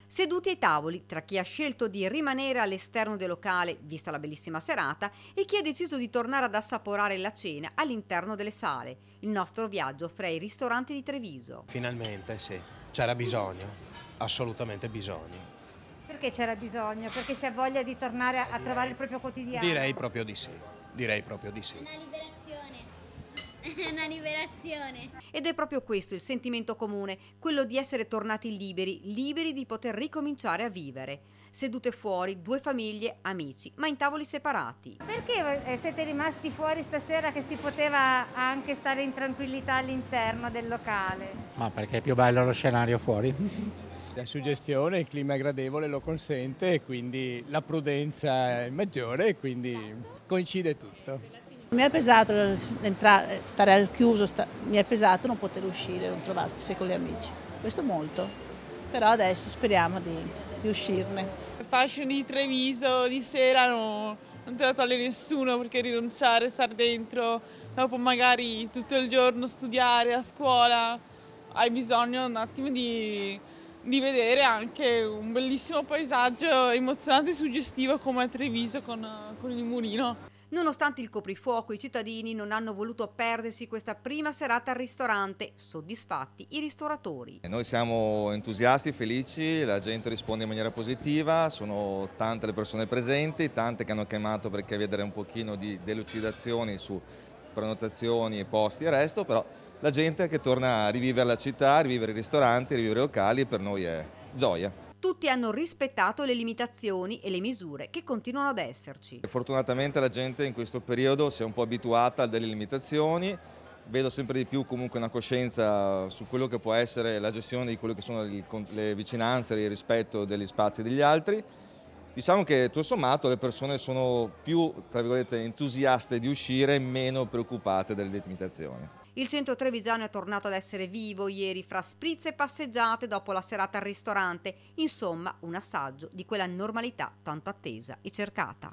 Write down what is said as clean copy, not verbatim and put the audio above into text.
Seduti ai tavoli tra chi ha scelto di rimanere all'esterno del locale, vista la bellissima serata, e chi ha deciso di tornare ad assaporare la cena all'interno delle sale. Il nostro viaggio fra i ristoranti di Treviso. Finalmente sì, c'era bisogno, assolutamente bisogno. Perché c'era bisogno? Perché si ha voglia di tornare a trovare il proprio quotidiano? Direi proprio di sì, direi proprio di sì. Una liberazione. È una liberazione. Ed è proprio questo il sentimento comune, quello di essere tornati liberi, liberi di poter ricominciare a vivere. Sedute fuori, due famiglie, amici, ma in tavoli separati. Perché siete rimasti fuori stasera che si poteva anche stare in tranquillità all'interno del locale? Ma perché è più bello lo scenario fuori? La suggestione, il clima è gradevole, lo consente e quindi la prudenza è maggiore e quindi coincide tutto. Mi è pesato stare al chiuso, mi è pesato non poter uscire, non trovarsi con gli amici, questo molto, però adesso speriamo di uscirne. Il fashion di Treviso di sera non te la toglie nessuno, perché rinunciare, stare dentro, dopo magari tutto il giorno studiare a scuola, hai bisogno un attimo di vedere anche un bellissimo paesaggio emozionante e suggestivo come Treviso con il mulino. Nonostante il coprifuoco, i cittadini non hanno voluto perdersi questa prima serata al ristorante, soddisfatti i ristoratori. Noi siamo entusiasti, felici, la gente risponde in maniera positiva, sono tante le persone presenti, tante che hanno chiamato per chiedere un pochino di delucidazioni su prenotazioni, posti e resto, però la gente che torna a rivivere la città, a rivivere i ristoranti, a rivivere i locali, per noi è gioia. Tutti hanno rispettato le limitazioni e le misure che continuano ad esserci. Fortunatamente la gente in questo periodo si è un po' abituata a delle limitazioni, vedo sempre di più comunque una coscienza su quello che può essere la gestione di quello che sono le vicinanze, il rispetto degli spazi degli altri. Diciamo che tutto sommato le persone sono più, tra virgolette, entusiaste di uscire, meno preoccupate delle limitazioni. Il centro trevigiano è tornato ad essere vivo ieri fra spritz e passeggiate dopo la serata al ristorante, insomma un assaggio di quella normalità tanto attesa e cercata.